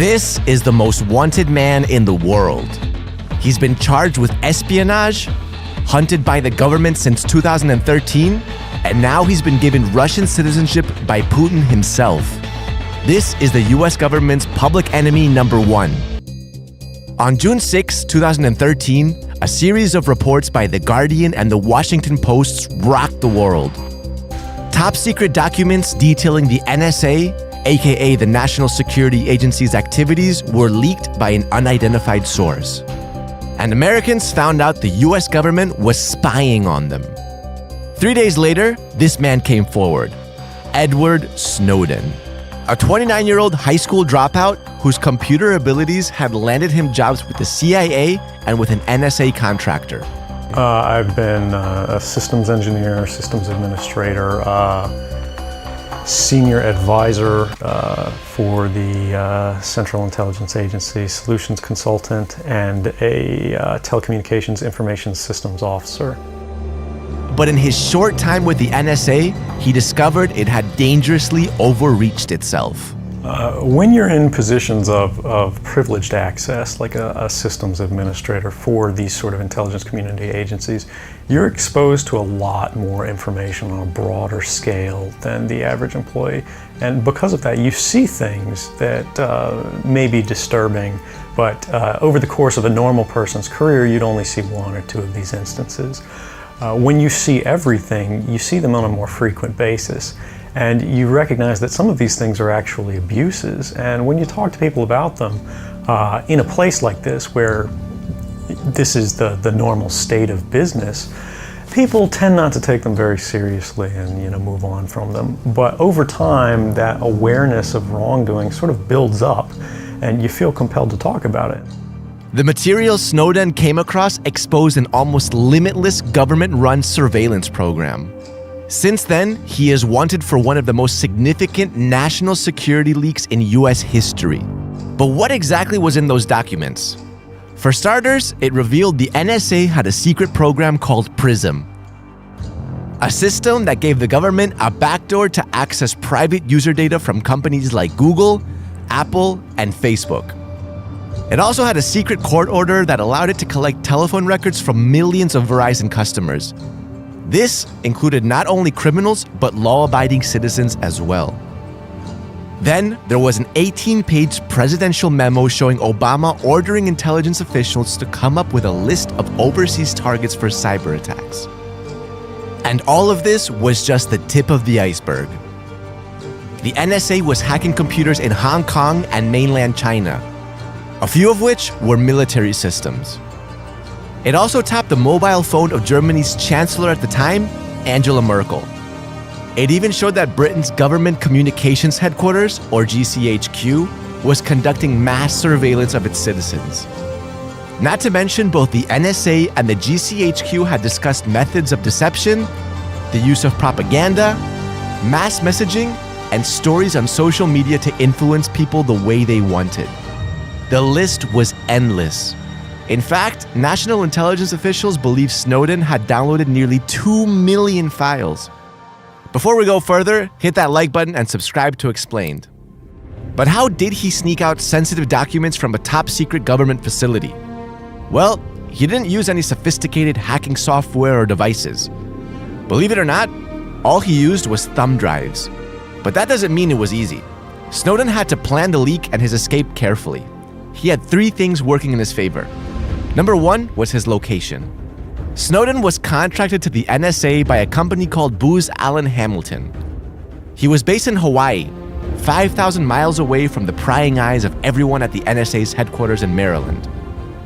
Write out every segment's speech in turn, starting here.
This is the most wanted man in the world. He's been charged with espionage, hunted by the government since 2013, and now he's been given Russian citizenship by Putin himself. This is the US government's public enemy number one. On June 6, 2013, a series of reports by The Guardian and The Washington Post rocked the world. Top secret documents detailing the NSA, aka the National Security Agency's activities, were leaked by an unidentified source. And Americans found out the US government was spying on them. 3 days later, this man came forward, Edward Snowden, a 29-year-old high school dropout whose computer abilities had landed him jobs with the CIA and with an NSA contractor. I've been a systems engineer, systems administrator, senior advisor for the Central Intelligence Agency, solutions consultant, and a telecommunications information systems officer. But in his short time with the NSA, he discovered it had dangerously overreached itself. When you're in positions of privileged access, like a systems administrator for these sort of intelligence community agencies, you're exposed to a lot more information on a broader scale than the average employee. And because of that, you see things that may be disturbing, but over the course of a normal person's career, you'd only see one or two of these instances. When you see everything, you see them on a more frequent basis. And you recognize that some of these things are actually abuses. And when you talk to people about them, in a place like this where this is the normal state of business, people tend not to take them very seriously and move on from them. But over time, that awareness of wrongdoing sort of builds up and you feel compelled to talk about it. The material Snowden came across exposed an almost limitless government-run surveillance program. Since then, he is wanted for one of the most significant national security leaks in US history. But what exactly was in those documents? For starters, it revealed the NSA had a secret program called PRISM, a system that gave the government a backdoor to access private user data from companies like Google, Apple, and Facebook. It also had a secret court order that allowed it to collect telephone records from millions of Verizon customers. This included not only criminals, but law-abiding citizens as well. Then, there was an 18-page presidential memo showing Obama ordering intelligence officials to come up with a list of overseas targets for cyber attacks. And all of this was just the tip of the iceberg. The NSA was hacking computers in Hong Kong and mainland China, a few of which were military systems. It also tapped the mobile phone of Germany's chancellor at the time, Angela Merkel. It even showed that Britain's Government Communications Headquarters, or GCHQ, was conducting mass surveillance of its citizens. Not to mention, both the NSA and the GCHQ had discussed methods of deception, the use of propaganda, mass messaging, and stories on social media to influence people the way they wanted. The list was endless. In fact, national intelligence officials believe Snowden had downloaded nearly 2 million files. Before we go further, hit that like button and subscribe to Explained. But how did he sneak out sensitive documents from a top-secret government facility? Well, he didn't use any sophisticated hacking software or devices. Believe it or not, all he used was thumb drives. But that doesn't mean it was easy. Snowden had to plan the leak and his escape carefully. He had 3 things working in his favor. Number 1 was his location. Snowden was contracted to the NSA by a company called Booz Allen Hamilton. He was based in Hawaii, 5,000 miles away from the prying eyes of everyone at the NSA's headquarters in Maryland.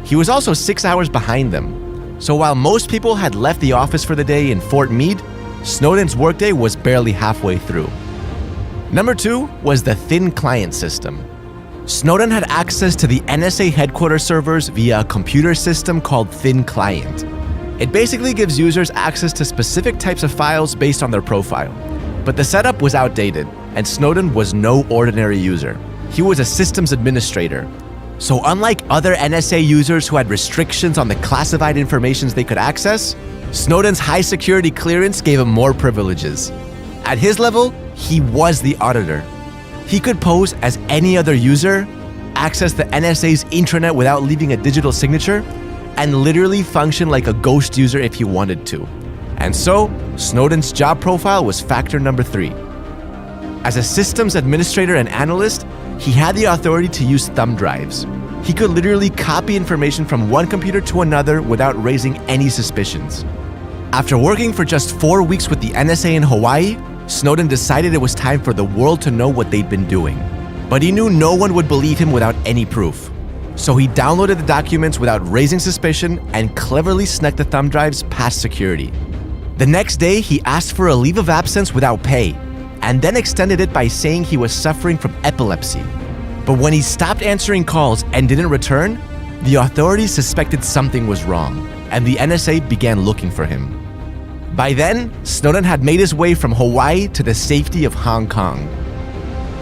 He was also 6 hours behind them. So while most people had left the office for the day in Fort Meade, Snowden's workday was barely halfway through. Number 2 was the thin client system. Snowden had access to the NSA headquarters servers via a computer system called Thin Client. It basically gives users access to specific types of files based on their profile. But the setup was outdated, and Snowden was no ordinary user. He was a systems administrator. So unlike other NSA users who had restrictions on the classified information they could access, Snowden's high security clearance gave him more privileges. At his level, he was the auditor. He could pose as any other user, access the NSA's intranet without leaving a digital signature, and literally function like a ghost user if he wanted to. And so, Snowden's job profile was factor number 3. As a systems administrator and analyst, he had the authority to use thumb drives. He could literally copy information from one computer to another without raising any suspicions. After working for just 4 weeks with the NSA in Hawaii, Snowden decided it was time for the world to know what they'd been doing. But he knew no one would believe him without any proof. So he downloaded the documents without raising suspicion and cleverly snuck the thumb drives past security. The next day, he asked for a leave of absence without pay, and then extended it by saying he was suffering from epilepsy. But when he stopped answering calls and didn't return, the authorities suspected something was wrong, and the NSA began looking for him. By then, Snowden had made his way from Hawaii to the safety of Hong Kong.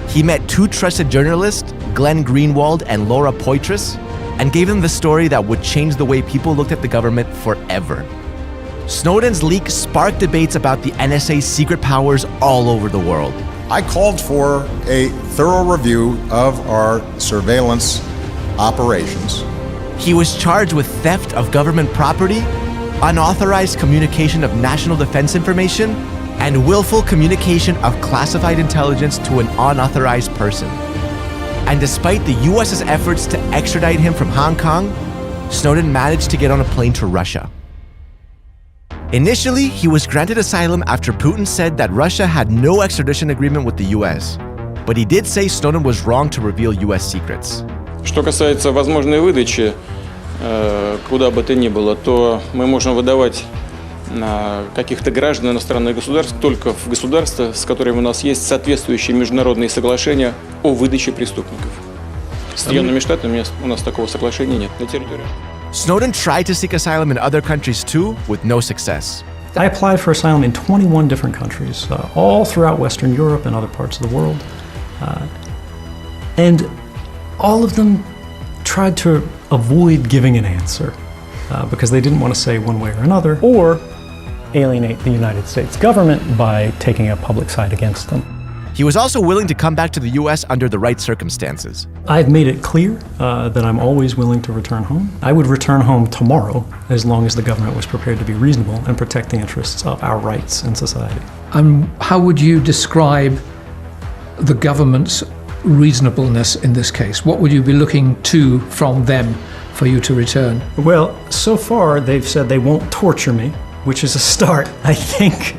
He met 2 trusted journalists, Glenn Greenwald and Laura Poitras, and gave them the story that would change the way people looked at the government forever. Snowden's leak sparked debates about the NSA's secret powers all over the world. I called for a thorough review of our surveillance operations. He was charged with theft of government property, unauthorized communication of national defense information, and willful communication of classified intelligence to an unauthorized person. And despite the US's efforts to extradite him from Hong Kong, Snowden managed to get on a plane to Russia. Initially, he was granted asylum after Putin said that Russia had no extradition agreement with the US. But he did say Snowden was wrong to reveal US secrets. Что касается возможной выдачи куда бы то ни было, то мы можем выдавать каких-то граждан иностранных государств только в государства, с которыми у нас есть соответствующие международные соглашения о выдаче преступников. С Соединенными Штатами у нас такого соглашения нет на территории. Snowden tried to seek asylum in other countries too, with no success. I applied for asylum in 21 different countries, all throughout Western Europe and other parts of the world. And all of them tried to avoid giving an answer because they didn't want to say one way or another, or alienate the United States government by taking a public side against them. He was also willing to come back to the US under the right circumstances. I've made it clear that I'm always willing to return home. I would return home tomorrow as long as the government was prepared to be reasonable and protect the interests of our rights in society. How would you describe the government's reasonableness in this case? What would you be looking to from them for you to return? Well, so far they've said they won't torture me, which is a start, I think.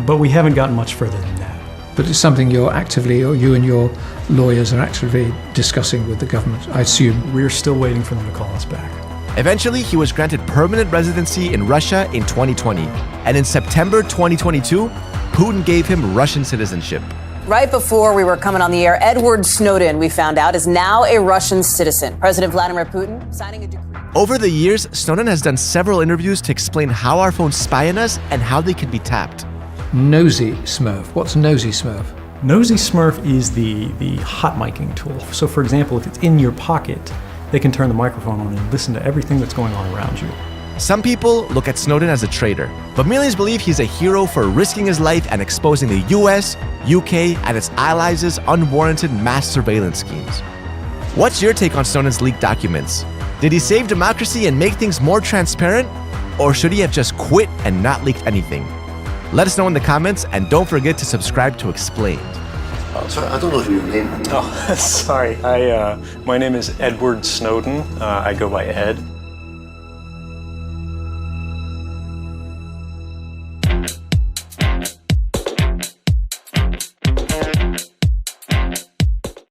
But we haven't gotten much further than that. But it's something you're actively, or you and your lawyers are actively discussing with the government, I assume. We're still waiting for them to call us back. Eventually, he was granted permanent residency in Russia in 2020. And in September 2022, Putin gave him Russian citizenship. Right before we were coming on the air, Edward Snowden, we found out, is now a Russian citizen. President Vladimir Putin signing a decree. Over the years, Snowden has done several interviews to explain how our phones spy on us and how they can be tapped. Nosy Smurf. What's Nosy Smurf? Nosy Smurf is the hot micing tool. So for example, if it's in your pocket, they can turn the microphone on and listen to everything that's going on around you. Some people look at Snowden as a traitor, but millions believe he's a hero for risking his life and exposing the US, UK, and its allies' unwarranted mass surveillance schemes. What's your take on Snowden's leaked documents? Did he save democracy and make things more transparent? Or should he have just quit and not leaked anything? Let us know in the comments, and don't forget to subscribe to Explained. Sorry, I don't know your name. Oh, sorry. My name is Edward Snowden. I go by Ed.